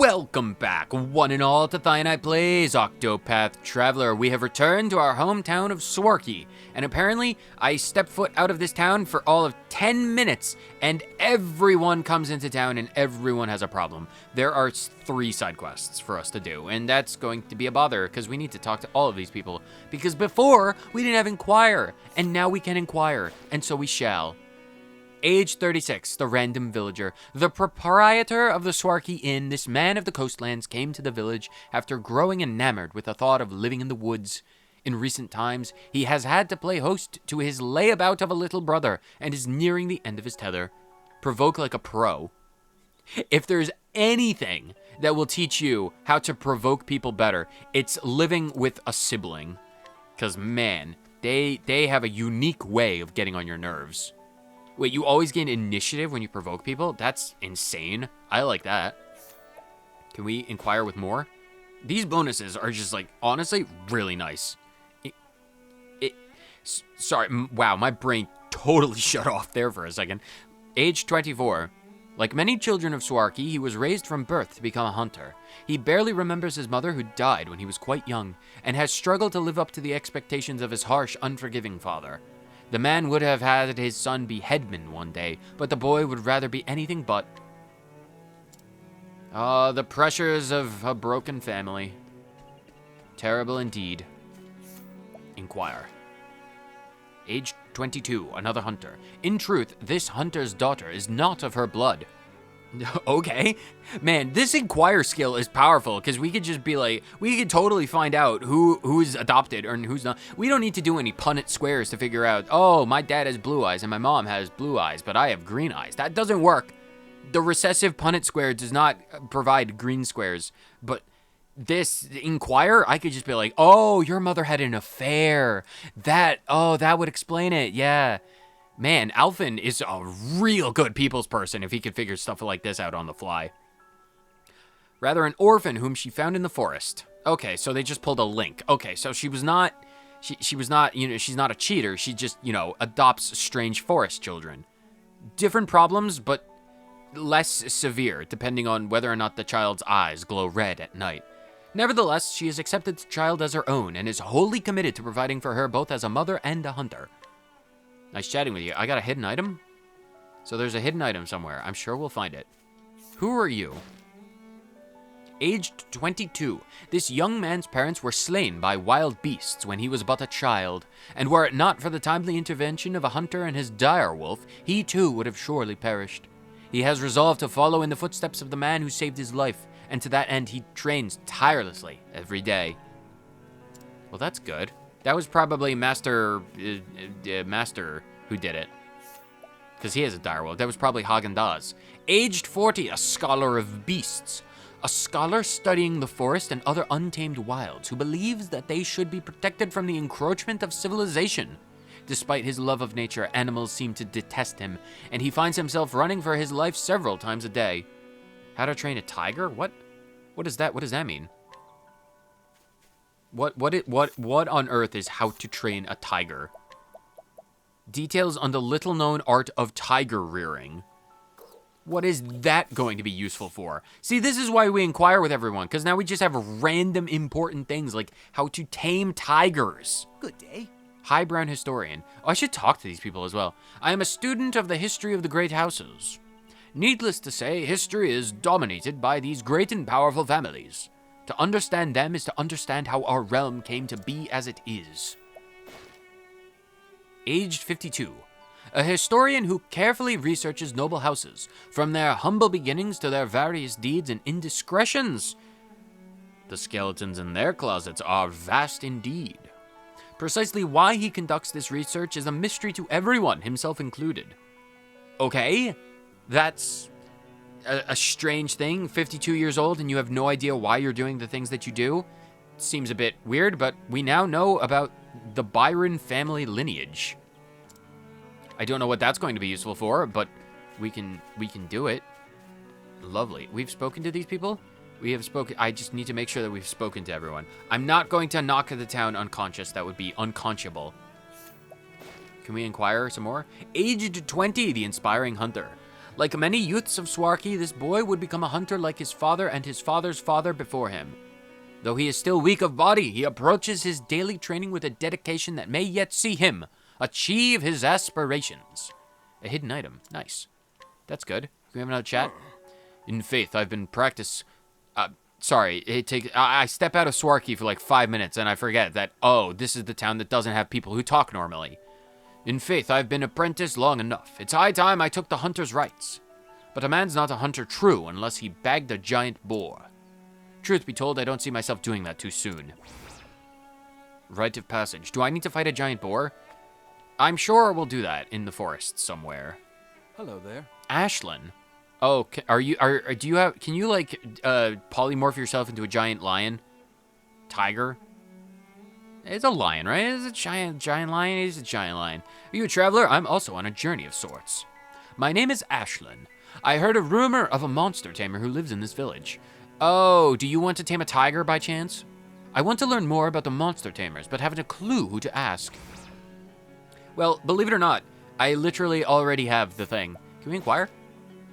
Welcome back, one and all, to Thionite Plays Octopath Traveler. We have returned to our hometown of Swarky, and apparently I stepped foot out of this town for all of 10 minutes, and everyone comes into town and everyone has a problem. There are 3 side quests for us to do, and that's going to be a bother, because we need to talk to all of these people. Because before, we didn't have Inquire, and now we can Inquire, and so we shall. Age 36, the random villager. The proprietor of the Swarky Inn, this man of the coastlands, came to the village after growing enamored with the thought of living in the woods. In recent times, he has had to play host to his layabout of a little brother, and is nearing the end of his tether. Provoke like a pro. If there's anything that will teach you how to provoke people better, it's living with a sibling. Because, man, they have a unique way of getting on your nerves. Wait, you always gain initiative when you provoke people? That's insane. I like that. Can we inquire with more? These bonuses are just, like, honestly, really nice. Sorry, wow, my brain totally shut off there for a second. Age 24. Like many children of Swarky, he was raised from birth to become a hunter. He barely remembers his mother, who died when he was quite young, and has struggled to live up to the expectations of his harsh, unforgiving father. The man would have had his son be headman one day, but the boy would rather be anything but. The pressures of a broken family. Terrible indeed. Inquire. Age 22, another hunter. In truth, this hunter's daughter is not of her blood. Okay. Man, this Inquire skill is powerful, because we could just be like, we could totally find out who's adopted or who's not. We don't need to do any Punnett squares to figure out, oh, my dad has blue eyes and my mom has blue eyes, but I have green eyes. That doesn't work. The recessive Punnett square does not provide green squares, but this Inquire, I could just be like, oh, your mother had an affair. That would explain it, yeah. Man, Alphen is a real good people's person if he could figure stuff like this out on the fly. Rather, an orphan whom she found in the forest. Okay, so they just pulled a link. Okay, so she was not, she was not, she's not a cheater. She just, adopts strange forest children. Different problems, but less severe, depending on whether or not the child's eyes glow red at night. Nevertheless, she has accepted the child as her own and is wholly committed to providing for her both as a mother and a hunter. Nice chatting with you. I got a hidden item? So there's a hidden item somewhere. I'm sure we'll find it. Who are you? Aged 22. This young man's parents were slain by wild beasts when he was but a child, and were it not for the timely intervention of a hunter and his dire wolf, he too would have surely perished. He has resolved to follow in the footsteps of the man who saved his life, and to that end he trains tirelessly every day. Well, that's good. That was probably Master who did it. Because he has a direwolf. That was probably Haagen-Dazs. Aged 40, a scholar of beasts. A scholar studying the forest and other untamed wilds, who believes that they should be protected from the encroachment of civilization. Despite his love of nature, animals seem to detest him, and he finds himself running for his life several times a day. How to train a tiger? What is that? What does that mean? What on earth is how to train a tiger? Details on the little-known art of tiger rearing. What is that going to be useful for? See, this is why we inquire with everyone, because now we just have random important things like how to tame tigers. Good day. High Brown Historian. Oh, I should talk to these people as well. I am a student of the history of the great houses. Needless to say, history is dominated by these great and powerful families. To understand them is to understand how our realm came to be as it is. Aged 52. A historian who carefully researches noble houses, from their humble beginnings to their various deeds and indiscretions. The skeletons in their closets are vast indeed. Precisely why he conducts this research is a mystery to everyone, himself included. Okay, that's a strange thing. 52 years old and you have no idea why you're doing the things that you do. Seems a bit weird, but we now know about the Byron family lineage. I don't know what that's going to be useful for, but we can do it. Lovely. We've spoken to these people? We have spoken. I just need to make sure that we've spoken to everyone. I'm not going to knock the town unconscious. That would be unconscionable. Can we inquire some more? Aged 20, the inspiring hunter. Like many youths of Swarky, this boy would become a hunter like his father and his father's father before him. Though he is still weak of body, he approaches his daily training with a dedication that may yet see him achieve his aspirations. A hidden item. Nice. That's good. Can we have another chat? In faith, I've been I step out of Swarky for like 5 minutes and I forget that, oh, this is the town that doesn't have people who talk normally. In faith, I've been apprentice long enough. It's high time I took the hunter's rights. But a man's not a hunter true unless he bagged a giant boar. Truth be told, I don't see myself doing that too soon. Rite of passage. Do I need to fight a giant boar? I'm sure we'll do that in the forest somewhere. Hello there. Ashlyn. Oh, can you polymorph yourself into a giant lion? Tiger? It's a lion, right? It's a giant lion. It's a giant lion. Are you a traveler? I'm also on a journey of sorts. My name is Ashlyn. I heard a rumor of a monster tamer who lives in this village. Oh, do you want to tame a tiger by chance? I want to learn more about the monster tamers, but haven't a clue who to ask. Well, believe it or not, I literally already have the thing. Can we inquire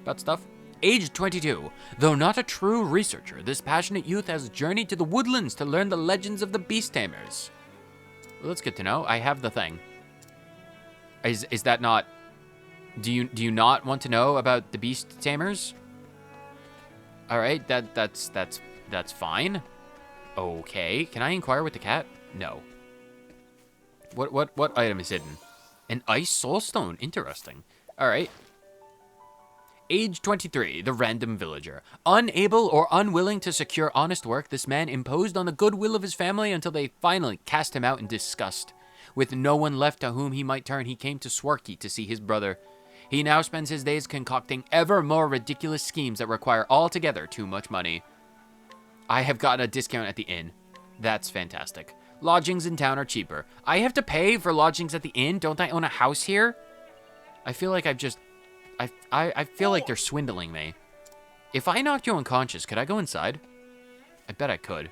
about stuff? Age 22. Though not a true researcher, this passionate youth has journeyed to the woodlands to learn the legends of the beast tamers. Well, that's good to know. I have the thing. Is that not... Do you not want to know about the beast tamers? All right, that's fine. Okay, can I inquire with the cat? No. What item is hidden? An ice soulstone. Interesting. All right. Age 23, the random villager. Unable or unwilling to secure honest work, this man imposed on the goodwill of his family until they finally cast him out in disgust. With no one left to whom he might turn, he came to Swarky to see his brother. He now spends his days concocting ever more ridiculous schemes that require altogether too much money. I have gotten a discount at the inn. That's fantastic. Lodgings in town are cheaper. I have to pay for lodgings at the inn? Don't I own a house here? I feel like I feel like they're swindling me. If I knocked you unconscious, could I go inside? I bet I could.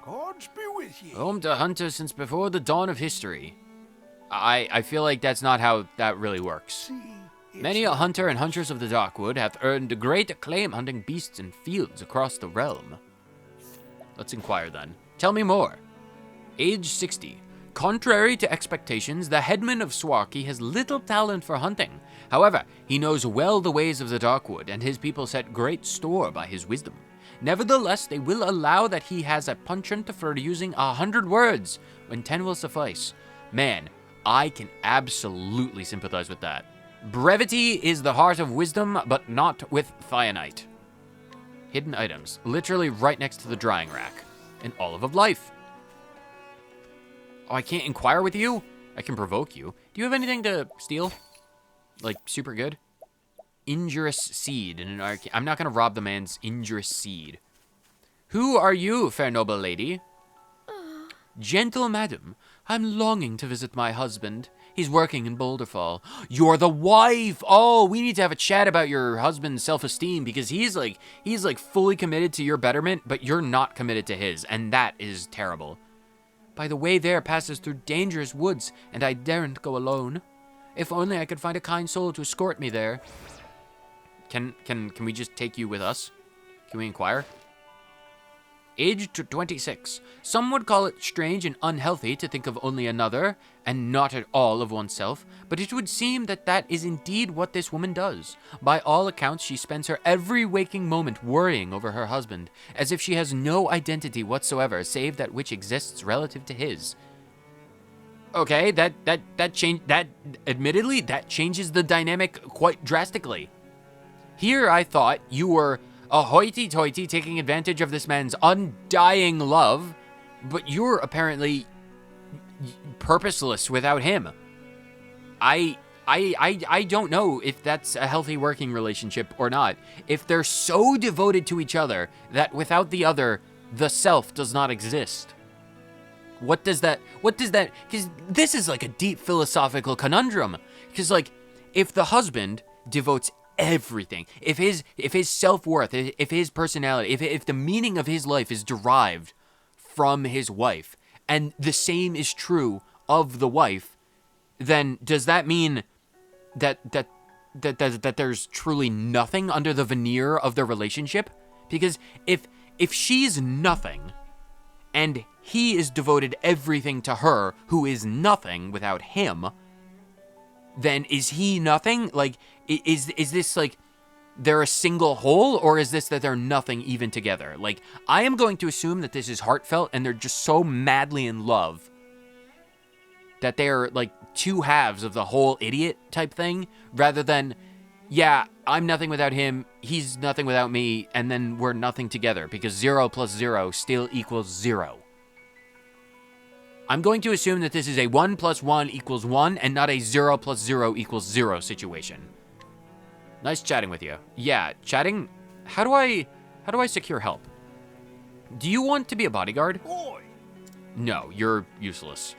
Gods be with you. Home to hunters since before the dawn of history. I feel like that's not how that really works. Many a hunter and huntress of the Darkwood hath earned a great acclaim hunting beasts in fields across the realm. Let's inquire then. Tell me more. Age 60. Contrary to expectations, the headman of Swarky has little talent for hunting. However, he knows well the ways of the Darkwood, and his people set great store by his wisdom. Nevertheless, they will allow that he has a penchant for using 100 words, when 10 will suffice. Man, I can absolutely sympathize with that. Brevity is the heart of wisdom, but not with Thionite. Hidden items, literally right next to the drying rack. An olive of life. Oh, I can't inquire with you? I can provoke you. Do you have anything to steal? Like, super good? Injurious seed in an arcane. I'm not gonna rob the man's injurious seed. Who are you, fair noble lady? Gentle madam, I'm longing to visit my husband. He's working in Boulderfall. You're the wife! Oh, we need to have a chat about your husband's self-esteem because he's like fully committed to your betterment, but you're not committed to his, and that is terrible. By the way there passes through dangerous woods, and I daren't go alone. If only I could find a kind soul to escort me there. Can we just take you with us? Can we inquire? Age 26. Some would call it strange and unhealthy to think of only another, and not at all of oneself, but it would seem that that is indeed what this woman does. By all accounts, she spends her every waking moment worrying over her husband, as if she has no identity whatsoever, save that which exists relative to his. Okay, admittedly, that changes the dynamic quite drastically. Here I thought you were a hoity-toity taking advantage of this man's undying love, but you're apparently purposeless without him. I don't know if that's a healthy working relationship or not. If they're so devoted to each other that without the other, the self does not exist. What does that, because this is like a deep philosophical conundrum. Because like, if the husband devotes everything, if his self-worth, if his personality, if the meaning of his life is derived from his wife, and the same is true of the wife, then does that mean that that there's truly nothing under the veneer of their relationship? Because if she's nothing, and he is devoted everything to her, who is nothing without him, then is he nothing? Like, is this like they're a single whole, or is this that they're nothing even together? Like, I am going to assume that this is heartfelt and they're just so madly in love that they're like two halves of the whole idiot type thing, rather than, yeah, I'm nothing without him, he's nothing without me, and then we're nothing together, because 0 plus 0 still equals 0. I'm going to assume that this is a 1 plus 1 equals 1, and not a 0 plus 0 equals 0 situation. Nice chatting with you. Yeah, chatting. How do I secure help? Do you want to be a bodyguard? Boy. No, you're useless.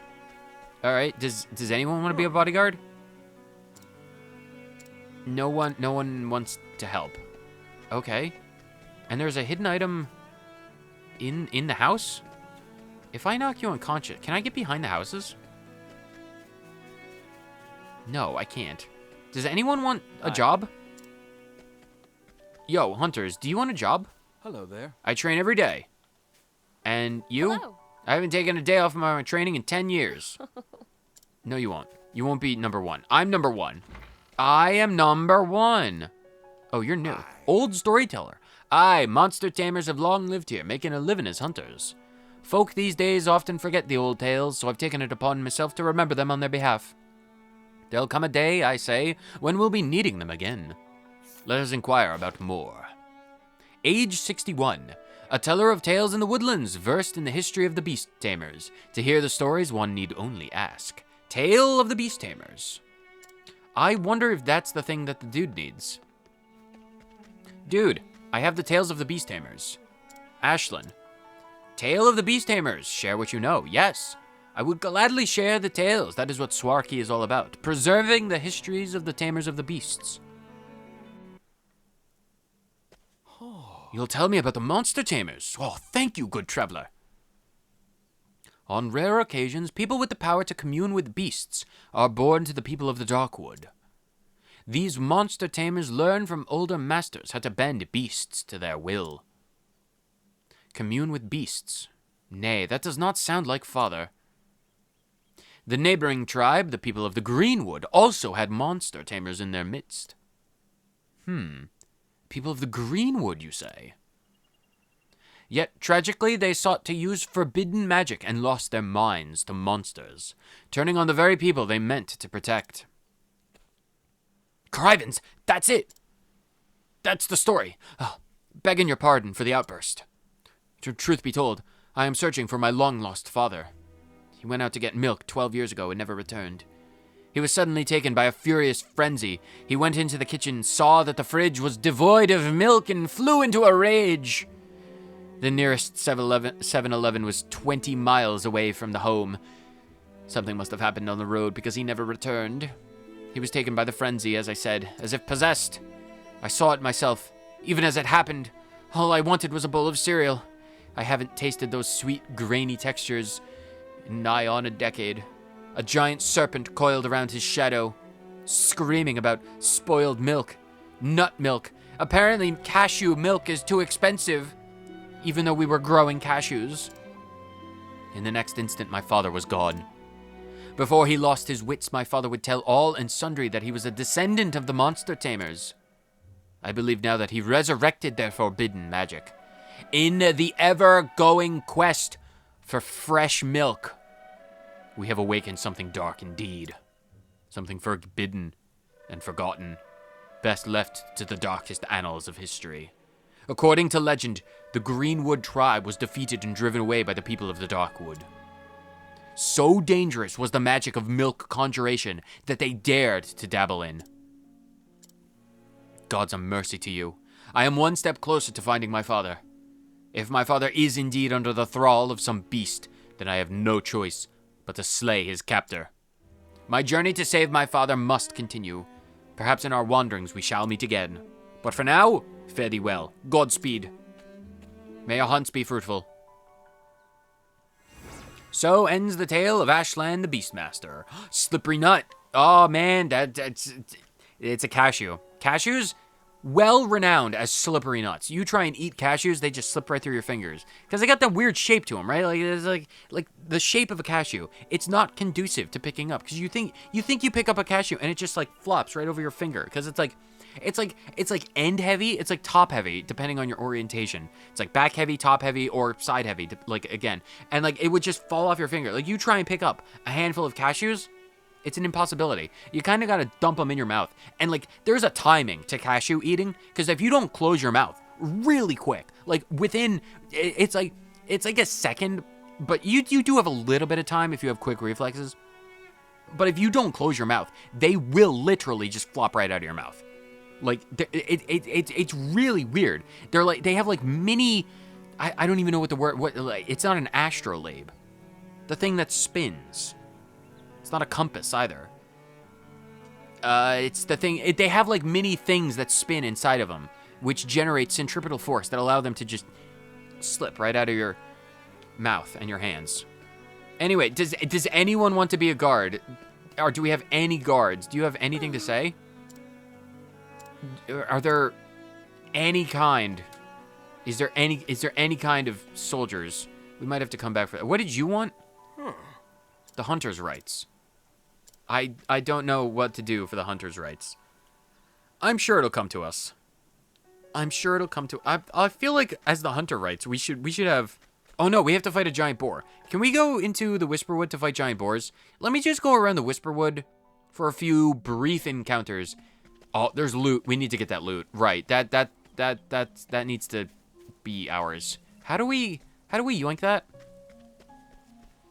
All right. Does anyone want to be a bodyguard? No one wants to help. Okay. And there's a hidden item in the house? If I knock you unconscious, can I get behind the houses? No, I can't. Does anyone want a job? Yo, hunters, do you want a job? Hello there. I train every day. And you? Hello. I haven't taken a day off of my training in 10 years. No, you won't. You won't be number 1. I'm number 1. I am number 1. Oh, you're new. Old storyteller. Aye, monster tamers have long lived here, making a living as hunters. Folk these days often forget the old tales, so I've taken it upon myself to remember them on their behalf. There'll come a day, I say, when we'll be needing them again. Let us inquire about more. Age 61. A teller of tales in the woodlands, versed in the history of the beast tamers. To hear the stories, one need only ask. Tale of the beast tamers. I wonder if that's the thing that the dude needs. Dude, I have the tales of the beast tamers. Ashlyn. Tale of the beast tamers. Share what you know. Yes. I would gladly share the tales. That is what Swarky is all about. Preserving the histories of the tamers of the beasts. You'll tell me about the monster tamers. Oh, thank you, good traveler. On rare occasions, people with the power to commune with beasts are born to the people of the Darkwood. These monster tamers learn from older masters how to bend beasts to their will. Commune with beasts. Nay, that does not sound like father. The neighboring tribe, the people of the Greenwood, also had monster tamers in their midst. People of the Greenwood, you say? Yet, tragically, they sought to use forbidden magic and lost their minds to monsters, turning on the very people they meant to protect. Crivens, that's it! That's the story. Begging your pardon for the outburst. Truth be told, I am searching for my long-lost father. He went out to get milk 12 years ago and never returned. He was suddenly taken by a furious frenzy. He went into the kitchen, saw that the fridge was devoid of milk, and flew into a rage. The nearest 7-Eleven was 20 miles away from the home. Something must have happened on the road because he never returned. He was taken by the frenzy, as I said, as if possessed. I saw it myself. Even as it happened, all I wanted was a bowl of cereal. I haven't tasted those sweet, grainy textures in nigh on a decade. A giant serpent coiled around his shadow, screaming about spoiled milk, nut milk. Apparently cashew milk is too expensive, even though we were growing cashews. In the next instant, my father was gone. Before he lost his wits, my father would tell all and sundry that he was a descendant of the monster tamers. I believe now that he resurrected their forbidden magic in the ever-going quest for fresh milk. We have awakened something dark indeed. Something forbidden and forgotten, best left to the darkest annals of history. According to legend, the Greenwood tribe was defeated and driven away by the people of the Darkwood. So dangerous was the magic of milk conjuration that they dared to dabble in. God's a mercy to you. I am one step closer to finding my father. If my father is indeed under the thrall of some beast, then I have no choice but to slay his captor. My journey to save my father must continue. Perhaps in our wanderings we shall meet again. But for now, fare thee well. Godspeed. May your hunts be fruitful. So ends the tale of Ashland the Beastmaster. Slippery Nut. Oh man, It's a cashew. Cashews, well renowned as slippery nuts. You try and eat cashews, they just slip right through your fingers because they got that weird shape to them, right? Like it's like the shape of a cashew. It's not conducive to picking up because you think you pick up a cashew and it just like flops right over your finger because it's like end heavy, it's like top heavy depending on your orientation. It's like back heavy, top heavy, or side heavy. Like again, and like it would just fall off your finger. Like you try and pick up a handful of cashews. It's an impossibility. You kind of got to dump them in your mouth. And, like, there's a timing to cashew eating. Because if you don't close your mouth really quick, like, within, it's like a second. But you do have a little bit of time if you have quick reflexes. But if you don't close your mouth, they will literally just flop right out of your mouth. Like, it's really weird. They're like, they have, like, mini, I don't even know what the word, it's not an astrolabe. The thing that spins. It's not a compass either. It's the thing. They have like mini things that spin inside of them, which generate centripetal force that allow them to just slip right out of your mouth and your hands. Anyway, does anyone want to be a guard? Or do we have any guards? Do you have anything to say? Are there any kind? Is there any kind of soldiers? We might have to come back for that. What did you want? The hunter's rights. I don't know what to do for the hunter's rights. I'm sure it'll come to us. I feel like as the hunter rights, we should have... Oh no, we have to fight a giant boar. Can we go into the Whisperwood to fight giant boars? Let me just go around the Whisperwood for a few brief encounters. Oh, there's loot. We need to get that loot. Right. That needs to be ours. How do we yoink that?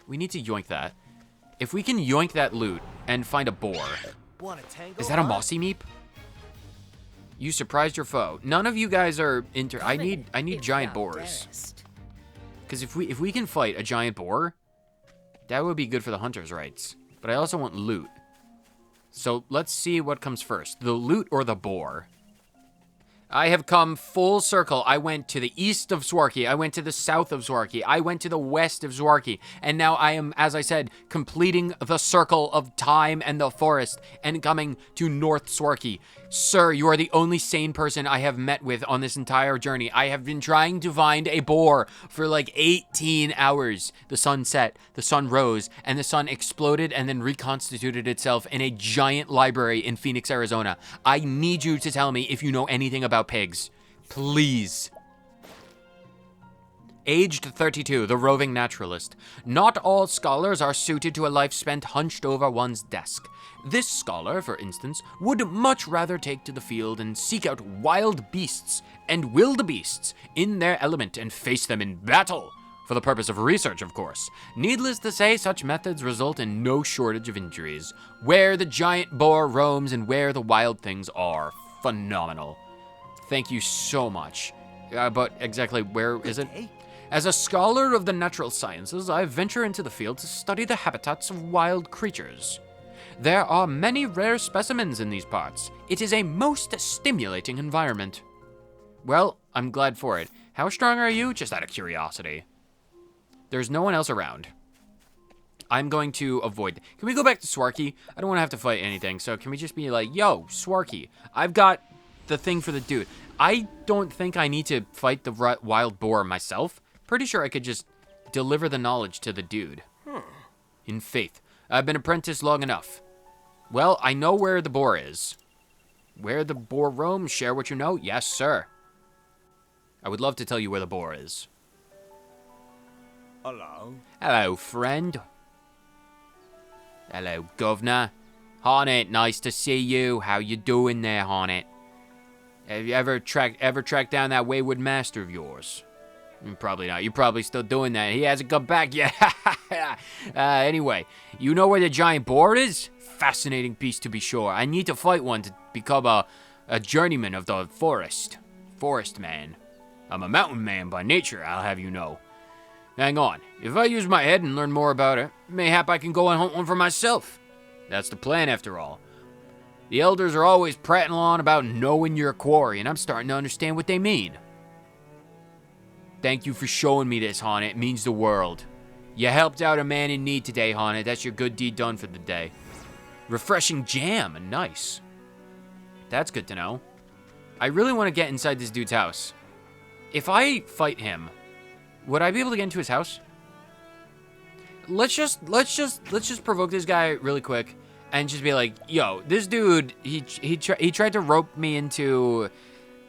We need to yoink that. If we can yoink that loot and find a boar. Is that a mossy meep? You surprised your foe. None of you guys are I need giant boars. Because if we can fight a giant boar, that would be good for the hunter's rights. But I also want loot. So let's see what comes first. The loot or the boar? I have come full circle. I went to the east of Zwarki. I went to the south of Zwarki. I went to the west of Zwarki. And now I am, as I said, completing the circle of time and the forest and coming to North Zwarki. Sir, you are the only sane person I have met with on this entire journey. I have been trying to find a boar for like 18 hours. The sun set, the sun rose, and the sun exploded and then reconstituted itself in a giant library in Phoenix, Arizona. I need you to tell me if you know anything about pigs. Please. Aged 32, the roving naturalist. Not all scholars are suited to a life spent hunched over one's desk. This scholar, for instance, would much rather take to the field and seek out wild beasts and wildebeests in their element and face them in battle. For the purpose of research, of course. Needless to say, such methods result in no shortage of injuries. Where the giant boar roams and where the wild things are. Phenomenal. Thank you so much. But exactly where is it? As a scholar of the natural sciences, I venture into the field to study the habitats of wild creatures. There are many rare specimens in these parts. It is a most stimulating environment. Well, I'm glad for it. How strong are you? Just out of curiosity. There's no one else around. I'm going to avoid... Can we go back to Zwarki? I don't want to have to fight anything, so can we just be like, yo, Zwarki, I've got the thing for the dude. I don't think I need to fight the wild boar myself. Pretty sure I could just deliver the knowledge to the dude. In faith. I've been apprentice long enough. Well, I know where the boar is. Where the boar roams, share what you know? Yes, sir. I would love to tell you where the boar is. Hello. Hello, friend. Hello, governor. Hornet, nice to see you. How you doing there, Hornet? Have you ever tracked down that wayward master of yours? Probably not. You're probably still doing that. He hasn't come back yet. Anyway, you know where the giant boar is? Fascinating beast to be sure. I need to fight one to become a journeyman of the forest. Forest man. I'm a mountain man by nature, I'll have you know. Hang on. If I use my head and learn more about it, mayhap I can go and hunt one for myself. That's the plan, after all. The elders are always prattling on about knowing your quarry, and I'm starting to understand what they mean. Thank you for showing me this, Hornet. It means the world. You helped out a man in need today, Hornet. That's your good deed done for the day. Refreshing jam. Nice. That's good to know. I really want to get inside this dude's house. If I fight him, would I be able to get into his house? Let's just provoke this guy really quick and just be like, yo, this dude, he tried to rope me into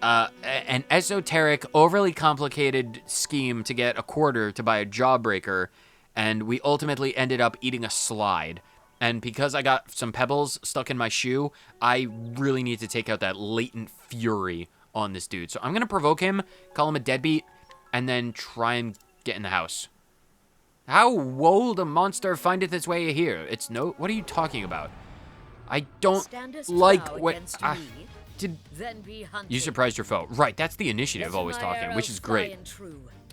an esoteric, overly complicated scheme to get a quarter to buy a jawbreaker, and we ultimately ended up eating a slide. And because I got some pebbles stuck in my shoe, I really need to take out that latent fury on this dude. So I'm going to provoke him, call him a deadbeat, and then try and get in the house. How wold a monster findeth its way here? It's no... What are you talking about? I don't like what... You surprised your foe. Right, that's the initiative always talking, which is great.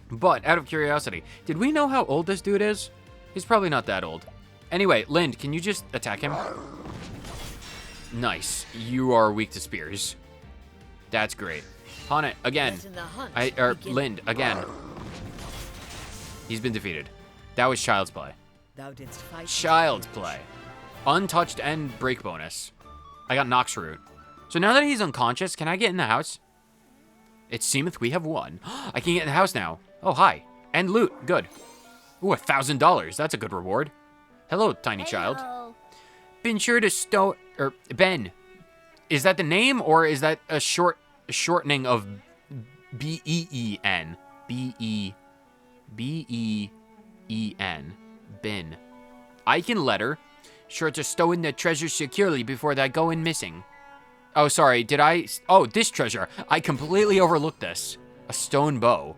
But, out of curiosity, did we know how old this dude is? He's probably not that old. Anyway, Lind, can you just attack him? Nice. You are weak to spears. That's great. Hana, again. Lind, again. He's been defeated. That was child's play. Child's play. Untouched and break bonus. I got Nox Root. So now that he's unconscious, can I get in the house? It seemeth we have won. I can get in the house now. Oh, hi. And loot. Good. Ooh, $1,000. That's a good reward. Hello, tiny child. Been sure to Ben. Is that the name, or is that a shortening of B-E-E-N? B-E-E-E-N. Bin. I can letter. Sure to stow in the treasure securely before that go in missing. Oh, sorry, did I... Oh, this treasure. I completely overlooked this. A stone bow.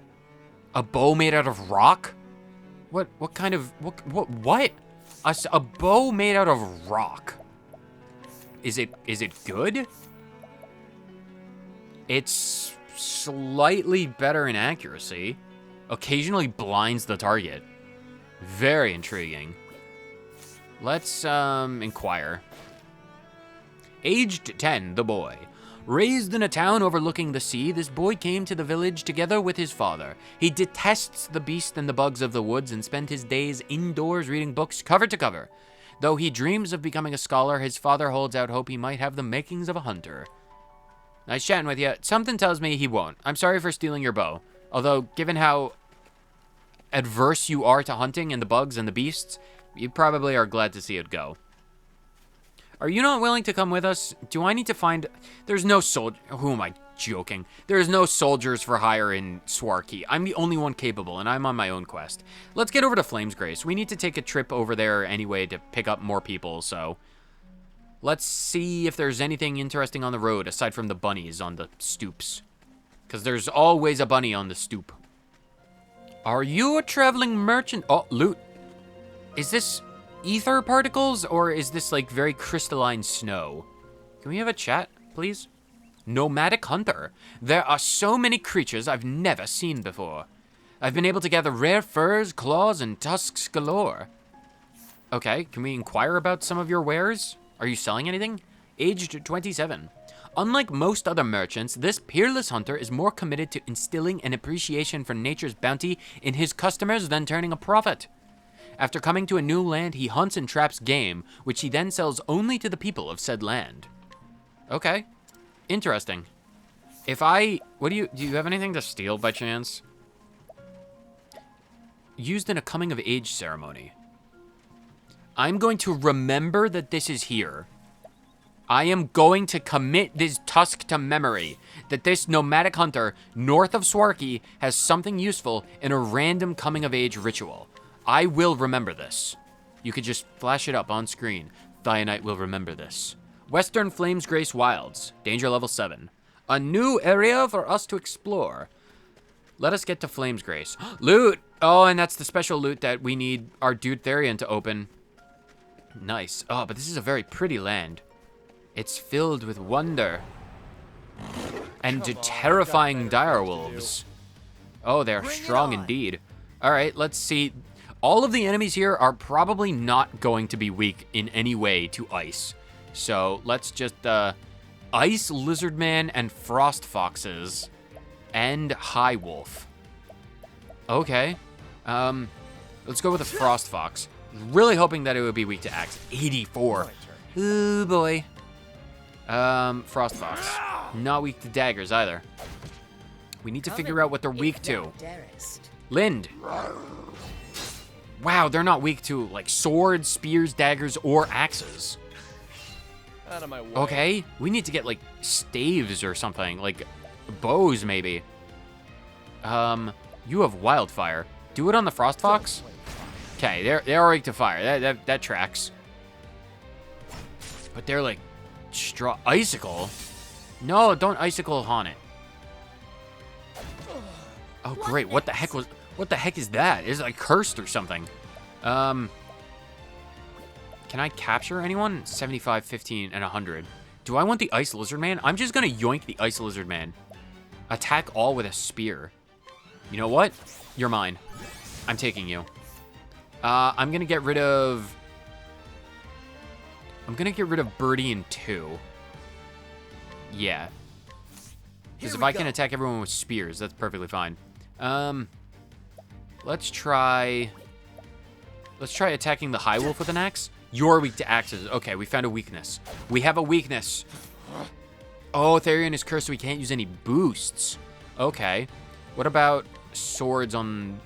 A bow made out of rock? What kind of... What? A bow made out of rock. Is it good? It's slightly better in accuracy. Occasionally blinds the target. Very intriguing. Let's inquire. Aged 10, the boy. Raised in a town overlooking the sea, this boy came to the village together with his father. He detests the beast and the bugs of the woods and spent his days indoors reading books cover to cover. Though he dreams of becoming a scholar, his father holds out hope he might have the makings of a hunter. Nice chatting with you. Something tells me he won't. I'm sorry for stealing your bow. Although, given how adverse you are to hunting and the bugs and the beasts, you probably are glad to see it go. Are you not willing to come with us? Do I need to find... There's no Who am I joking? There's no soldiers for hire in Swarky. I'm the only one capable, and I'm on my own quest. Let's get over to Flamesgrace. We need to take a trip over there anyway to pick up more people, so... Let's see if there's anything interesting on the road, aside from the bunnies on the stoops. Because there's always a bunny on the stoop. Are you a traveling merchant? Oh, loot. Is this... ether particles, or is this like very crystalline snow? Can we have a chat, please? Nomadic hunter. There are so many creatures I've never seen before. I've been able to gather rare furs, claws, and tusks galore. Okay, can we inquire about some of your wares? Are you selling anything? Aged 27. Unlike most other merchants, this peerless hunter is more committed to instilling an appreciation for nature's bounty in his customers than turning a profit. After coming to a new land, he hunts and traps game, which he then sells only to the people of said land. Okay. Interesting. If I... do you have anything to steal by chance? Used in a coming-of-age ceremony. I'm going to remember that this is here. I am going to commit this tusk to memory, that this nomadic hunter north of Swarky has something useful in a random coming-of-age ritual. I will remember this. You could just flash it up on screen. Thionite will remember this. Western Flamesgrace Wilds. Danger level 7. A new area for us to explore. Let us get to Flamesgrace. Loot! Oh, and that's the special loot that we need our Dude Therian to open. Nice. Oh, but this is a very pretty land. It's filled with wonder. And terrifying direwolves. Oh, they're strong indeed. Alright, let's see. All of the enemies here are probably not going to be weak in any way to ice. So let's just, ice lizardman and frost foxes and high wolf. Okay. Let's go with a frost fox. Really hoping that it would be weak to axe. 84. Ooh, boy. Frost Fox. Not weak to daggers either. We need to figure out what they're weak to. Lind. Wow, they're not weak to, like, swords, spears, daggers, or axes. Out of my way. Okay, we need to get, like, staves or something. Like, bows, maybe. You have wildfire. Do it on the Frost Fox? Okay, they're weak to fire. That tracks. But they're, like, icicle? No, don't icicle haunt it. Oh, great. What the heck is that? Is it like cursed or something? Can I capture anyone? 75, 15, and 100. Do I want the Ice Lizard Man? I'm just gonna yoink the Ice Lizard Man. Attack all with a spear. You know what? You're mine. I'm taking you. I'm gonna get rid of Birdie in 2. Yeah. Because if I can attack everyone with spears, that's perfectly fine. Let's try attacking the High Wolf with an axe. You're weak to axes. Okay, we found a weakness. We have a weakness. Oh, Therian is cursed, so we can't use any boosts. Okay. What about swords on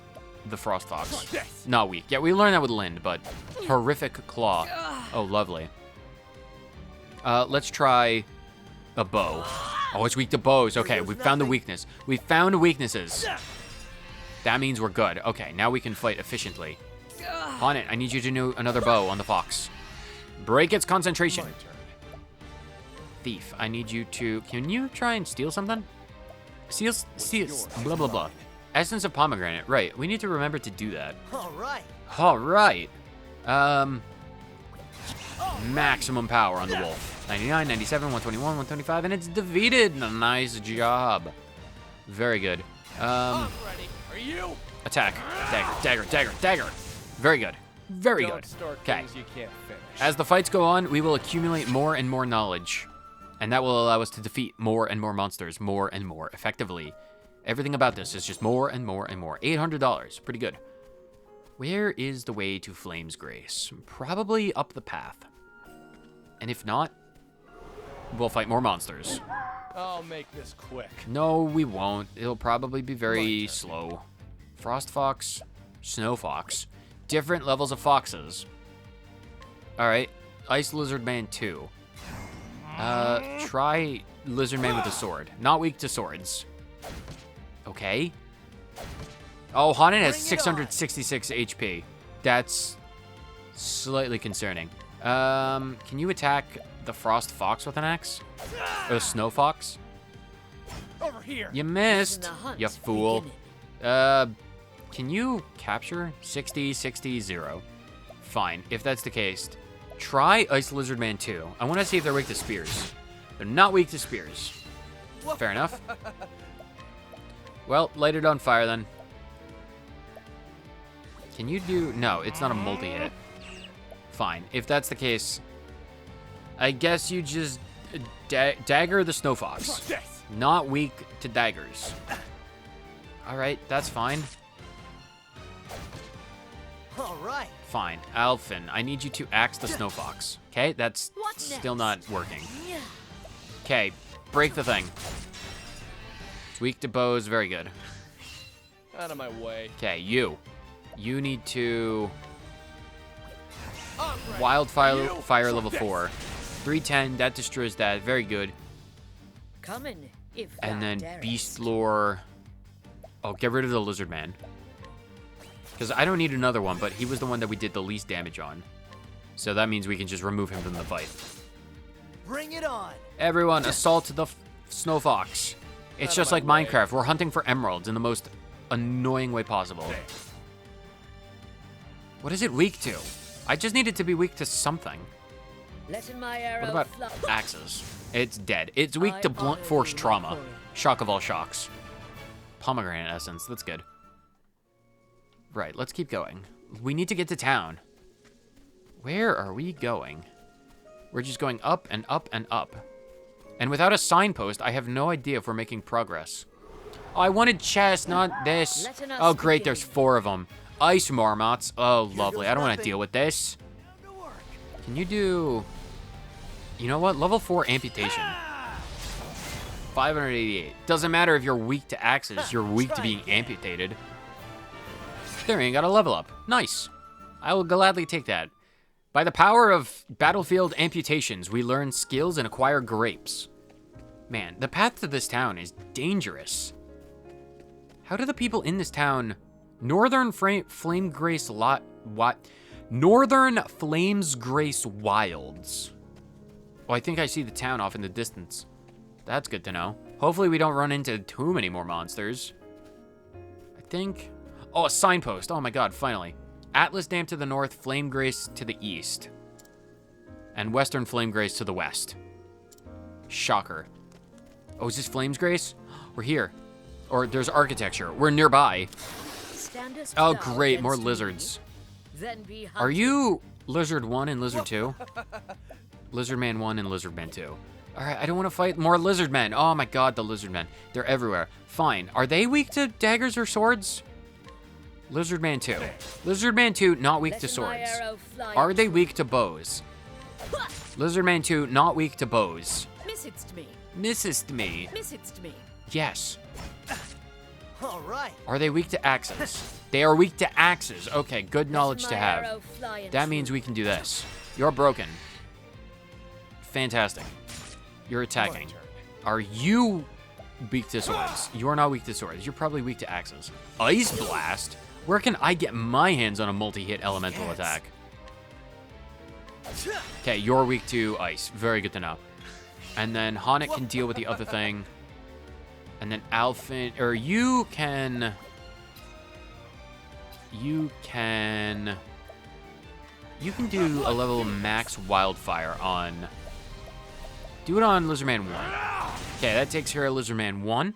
the Frost Fox? Not weak. Yeah, we learned that with Lind, but horrific claw. Oh, lovely. Let's try a bow. Oh, it's weak to bows. Okay, we found the weakness. We found weaknesses. That means we're good. Okay, now we can fight efficiently. On it, I need you to do another bow on the fox. Break its concentration. Thief, I need you to... Can you try and steal something? Steal, blah, blah, blah. Essence of pomegranate. Right, we need to remember to do that. All right. Maximum power on the wolf. 99, 97, 121, 125, and it's defeated. Nice job. Very good. Are you? Attack. Dagger. Very good. Very good. Okay. As the fights go on, we will accumulate more and more knowledge. And that will allow us to defeat more and more monsters more and more effectively. Everything about this is just more and more and more. $800. Pretty good. Where is the way to Flamesgrace? Probably up the path. And if not, we'll fight more monsters. I'll make this quick. No, we won't. It'll probably be very slow. Frost Fox, Snow Fox. Different levels of foxes. Alright, Ice Lizard Man 2. Try Lizard Man with a sword. Not weak to swords. Okay. Oh, Haunted has 666 HP. That's slightly concerning. Can you attack the Frost Fox with an axe? Or the Snow Fox? Over here. You missed, you fool. Can you capture? 60, 60, 0. Fine, if that's the case. Try Ice Lizard Man 2. I want to see if they're weak to spears. They're not weak to spears. Fair enough. Well, light it on fire then. Can you do... No, it's not a multi-hit. Fine. If that's the case, I guess you just dagger the Snow Fox. Not weak to daggers. Alright, that's fine. Alright. Fine. Alphin, I need you to axe the Snow Fox. Okay, that's still not working. Okay, break the thing. It's weak to bows. Very good. Out of my way. Okay, you need to wildfire level 4. 310, that destroys that. Very good. Coming, if And thou then darest. Beast Lore. Oh, get rid of the Lizard Man. Because I don't need another one, but he was the one that we did the least damage on. So that means we can just remove him from the fight. Bring it on. Everyone, assault the Snow Fox. It's just like Minecraft. We're hunting for emeralds in the most annoying way possible. What is it weak to? I just need it to be weak to something. Letting my arrow What about fly. axes? It's dead. It's weak to blunt force trauma. Shock of all shocks. Pomegranate essence. That's good. Right, let's keep going. We need to get to town. Where are we going? We're just going up and up and up. And without a signpost, I have no idea if we're making progress. Oh, I wanted chest, not this. Oh, great, there's 4 of them. Ice marmots. Oh, lovely. I don't want to deal with this. Can you do... You know what? Level 4 amputation. 588. Doesn't matter if you're weak to axes, you're weak to being amputated. There, you got a level up. Nice. I will gladly take that. By the power of battlefield amputations, we learn skills and acquire grapes. Man, the path to this town is dangerous. How do the people in this town... Northern Flamesgrace Northern Flamesgrace Wilds. Oh, I think I see the town off in the distance. That's good to know. Hopefully we don't run into too many more monsters. I think... Oh, a signpost. Oh my god, finally. Atlas Dam to the north, Flamegrace to the east. And Western Flamegrace to the west. Shocker. Oh, is this Flamesgrace? We're here. Or there's architecture. We're nearby. Oh, great, more lizards. Are you Lizard 1 and Lizard 2? Lizard Man 1 and Lizard Man 2. Alright, I don't want to fight more lizard men. Oh my god, the lizard men. They're everywhere. Fine. Are they weak to daggers or swords? Lizard Man 2. Lizard Man 2, not weak to swords. Are they weak to bows? Lizard Man 2, not weak to bows. Missest me. Missest me. Missest me. Yes. All right. Are they weak to axes? They are weak to axes. Okay, good knowledge to have. That means we can do this. You're broken. Fantastic. You're attacking. Are you weak to swords? You're not weak to swords. You're probably weak to axes. Ice Blast? Where can I get my hands on a multi-hit elemental attack? Okay, you're weak to ice. Very good to know. And then Haunted can deal with the other thing. And then Alphin, or you can do a level max wildfire on, do it on Lizardman 1. Okay, that takes care of Lizardman 1.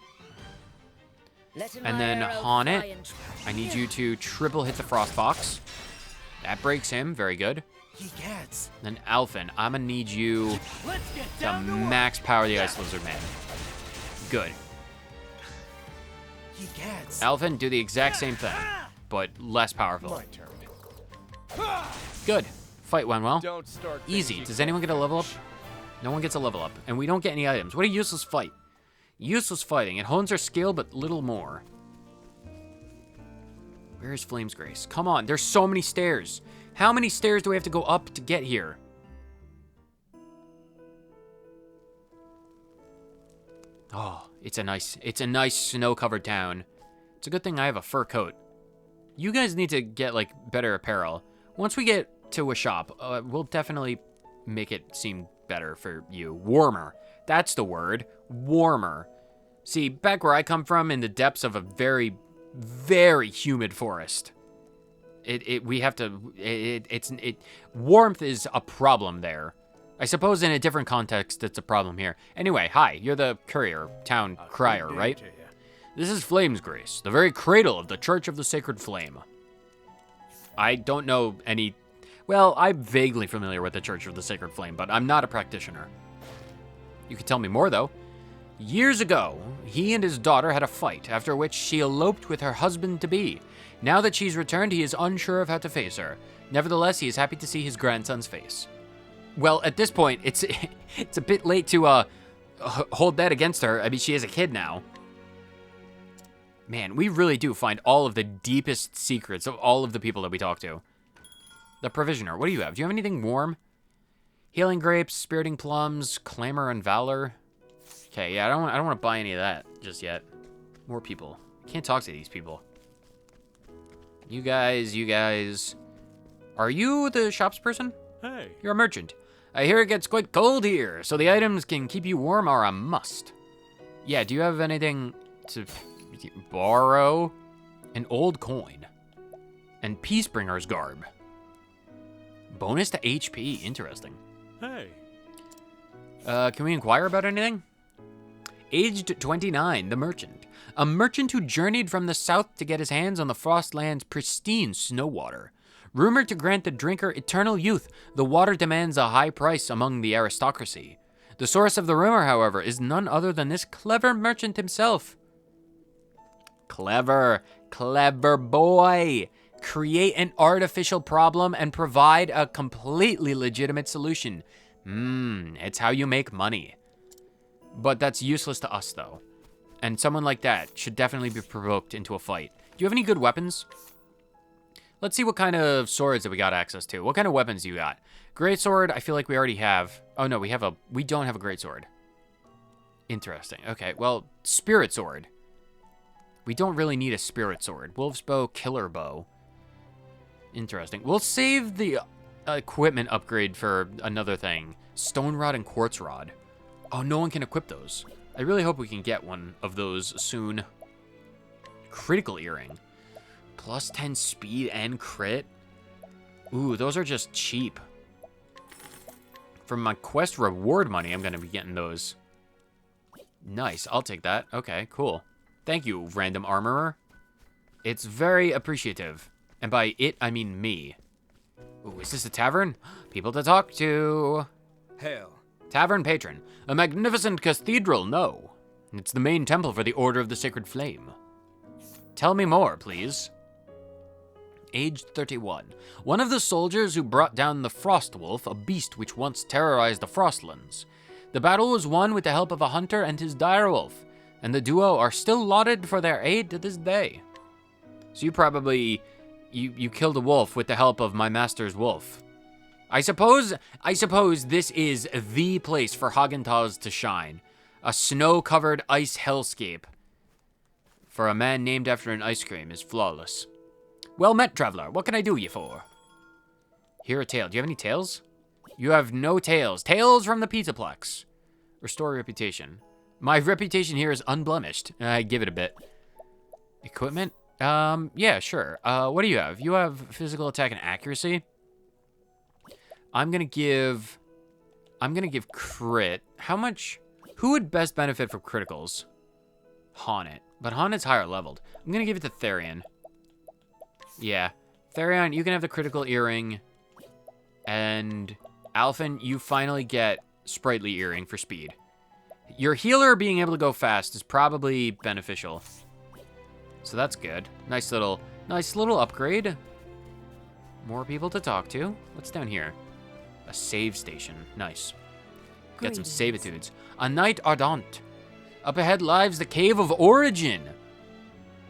And then Haunted, I need you to triple hit the Frost Box. That breaks him, very good. Then Alphin, I'm gonna need you to max power the Ice Lizardman. Good. Alphin, do the exact same thing, but less powerful. Good. Fight went well. Easy. Does anyone get a level up? No one gets a level up, and we don't get any items. What a useless fight. Useless fighting. It hones our skill, but little more. Where is Flamesgrace? Come on, there's so many stairs. How many stairs do we have to go up to get here? Oh, it's a nice snow-covered town. It's a good thing I have a fur coat. You guys need to get, like, better apparel. Once we get to a shop, we'll definitely make it seem better for you. Warmer. That's the word. Warmer. See, back where I come from, in the depths of a very, very humid forest, warmth is a problem there. I suppose in a different context, it's a problem here. Anyway, hi, you're the courier, town crier, right? This is Flamesgrace, the very cradle of the Church of the Sacred Flame. I don't know any... Well, I'm vaguely familiar with the Church of the Sacred Flame, but I'm not a practitioner. You can tell me more, though. Years ago, he and his daughter had a fight, after which she eloped with her husband-to-be. Now that she's returned, he is unsure of how to face her. Nevertheless, he is happy to see his grandson's face. Well, at this point, it's a bit late to hold that against her. I mean, she is a kid now. Man, we really do find all of the deepest secrets of all of the people that we talk to. The Provisioner, what do you have? Do you have anything warm? Healing Grapes, Spiriting Plums, Clamor and Valor. Okay, yeah, I don't want to buy any of that just yet. More people. Can't talk to these people. You guys. Are you the shops person? Hey. You're a merchant. I hear it gets quite cold here, so the items can keep you warm are a must. Yeah, do you have anything to borrow? An old coin. And Peacebringer's garb. Bonus to HP, interesting. Hey. Can we inquire about anything? Aged 29, the merchant. A merchant who journeyed from the south to get his hands on the Frostland's pristine snow water. Rumored to grant the drinker eternal youth, the water demands a high price among the aristocracy. The source of the rumor, however, is none other than this clever merchant himself. Clever boy. Create an artificial problem and provide a completely legitimate solution. It's how you make money. But that's useless to us, though. And someone like that should definitely be provoked into a fight. Do you have any good weapons? Let's see what kind of swords that we got access to. What kind of weapons do you got? Greatsword, I feel like we already have. Oh, no, we don't have a greatsword. Interesting. Okay, well, spirit sword. We don't really need a spirit sword. Wolf's bow, killer bow. Interesting. We'll save the equipment upgrade for another thing. Stone rod and quartz rod. Oh, no one can equip those. I really hope we can get one of those soon. Critical earring. Plus 10 speed and crit. Ooh, those are just cheap. From my quest reward money, I'm going to be getting those. Nice, I'll take that. Okay, cool. Thank you, random armorer. It's very appreciative. And by it, I mean me. Ooh, is this a tavern? People to talk to. Hell. Tavern patron. A magnificent cathedral, no. It's the main temple for the Order of the Sacred Flame. Tell me more, please. Aged 31. One of the soldiers who brought down the Frost Wolf, a beast which once terrorized the Frostlands. The battle was won with the help of a hunter and his direwolf, and the duo are still lauded for their aid to this day. So you probably... You killed a wolf with the help of my master's wolf. I suppose this is the place for Hagentaz to shine. A snow-covered ice hellscape. For a man named after an ice cream is flawless. Well met, traveler. What can I do you for? Hear a tale. Do you have any tales? You have no tales. Tales from the Pizzaplex. Restore reputation. My reputation here is unblemished. I give it a bit. Equipment? Yeah, sure. What do you have? You have physical attack and accuracy. I'm gonna give crit. How much? Who would best benefit from criticals? Haunted. But Haunted's higher leveled. I'm gonna give it to Therion. Yeah. Therion, you can have the critical earring. And Alphen, you finally get sprightly earring for speed. Your healer being able to go fast is probably beneficial. So that's good. Nice little upgrade. More people to talk to. What's down here? A save station. Nice. Got some save-itudes. A night ardent. Up ahead lies the Cave of Origin.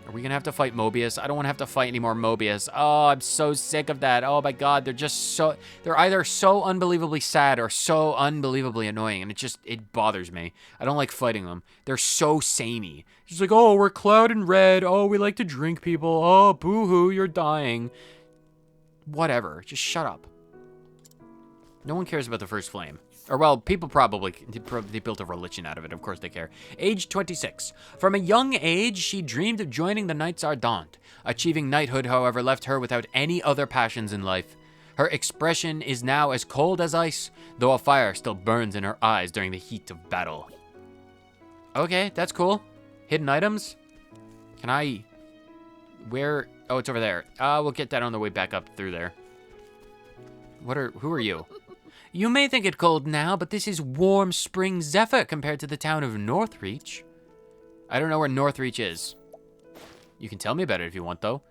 Are we gonna have to fight Mobius? I don't want to have to fight any more Mobius. Oh, I'm so sick of that. Oh my god, they're either so unbelievably sad or so unbelievably annoying, and it bothers me. I don't like fighting them. They're so samey. She's like, oh, we're Cloud and Red. Oh, we like to drink people. Oh, boo-hoo, you're dying. Whatever, just shut up. No one cares about the first flame. Or, well, people probably, they built a religion out of it. Of course they care. Age 26. From a young age, she dreamed of joining the Knights Ardent. Achieving knighthood, however, left her without any other passions in life. Her expression is now as cold as ice, though a fire still burns in her eyes during the heat of battle. Okay, that's cool. Hidden items? Can I... Where... Oh, it's over there. We'll get that on the way back up through there. Who are you? You may think it cold now, but this is warm spring zephyr compared to the town of Northreach. I don't know where Northreach is. You can tell me about it if you want, though.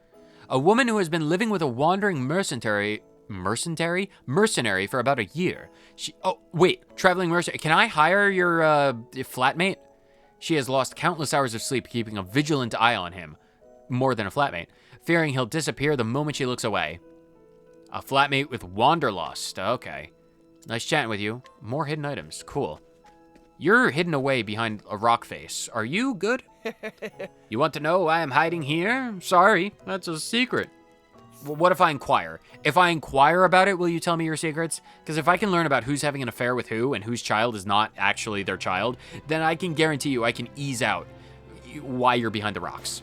A woman who has been living with a wandering mercenary for about a year. Oh, wait, traveling mercenary. Can I hire your flatmate? She has lost countless hours of sleep keeping a vigilant eye on him. More than a flatmate. Fearing he'll disappear the moment she looks away. A flatmate with wanderlust. Okay. Nice chatting with you. More hidden items. Cool. You're hidden away behind a rock face. Are you good? You want to know why I'm hiding here? Sorry, that's a secret. Well, what if I inquire? If I inquire about it, will you tell me your secrets? Because if I can learn about who's having an affair with who and whose child is not actually their child, then I can guarantee you I can ease out why you're behind the rocks.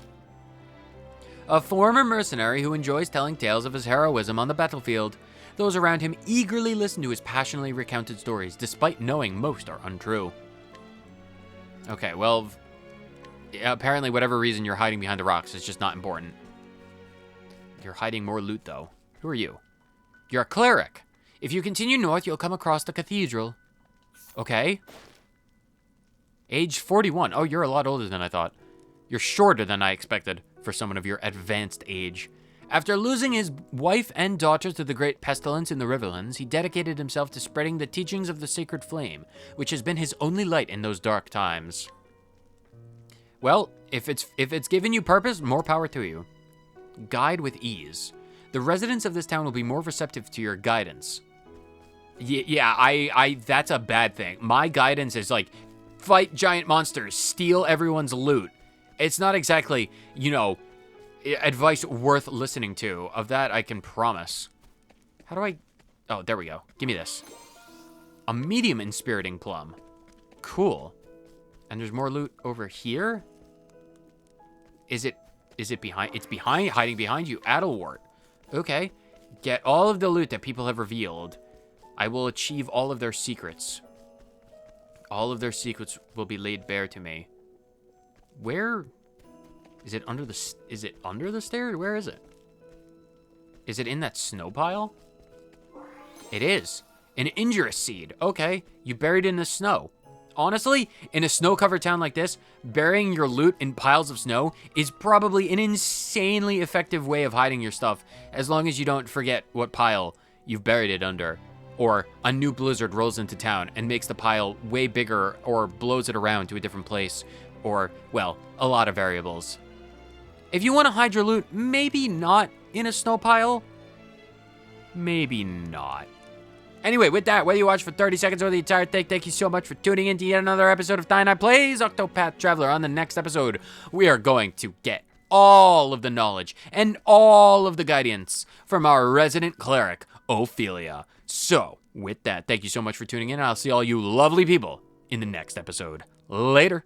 A former mercenary who enjoys telling tales of his heroism on the battlefield. Those around him eagerly listen to his passionately recounted stories, despite knowing most are untrue. Okay, well, apparently whatever reason you're hiding behind the rocks is just not important. You're hiding more loot, though. Who are you? You're a cleric. If you continue north, you'll come across the cathedral. Okay. Age 41. Oh, you're a lot older than I thought. You're shorter than I expected for someone of your advanced age. After losing his wife and daughter to the great pestilence in the Riverlands, he dedicated himself to spreading the teachings of the sacred flame, which has been his only light in those dark times. Well, if it's given you purpose, more power to you. Guide with ease. The residents of this town will be more receptive to your guidance. Yeah, that's a bad thing. My guidance is like, fight giant monsters, steal everyone's loot. It's not exactly, you know, advice worth listening to. Of that, I can promise. How do I... Oh, there we go. Give me this. A medium inspiriting plum. Cool. And there's more loot over here? Is it behind? It's behind, hiding behind you. Addlewort. Okay. Get all of the loot that people have revealed. I will achieve all of their secrets. All of their secrets will be laid bare to me. Where... Is it under the stairs? Where is it? Is it in that snow pile? It is. An injurious seed. Okay, you buried it in the snow. Honestly, in a snow-covered town like this, burying your loot in piles of snow is probably an insanely effective way of hiding your stuff, as long as you don't forget what pile you've buried it under. Or a new blizzard rolls into town and makes the pile way bigger, or blows it around to a different place, or, well, a lot of variables. If you want to hide your loot, maybe not in a snow pile. Maybe not. Anyway, with that, whether you watch for 30 seconds or the entire thing, thank you so much for tuning in to yet another episode of Dying Plays Octopath Traveler. On the next episode, we are going to get all of the knowledge and all of the guidance from our resident cleric, Ophelia. So, with that, thank you so much for tuning in, and I'll see all you lovely people in the next episode. Later.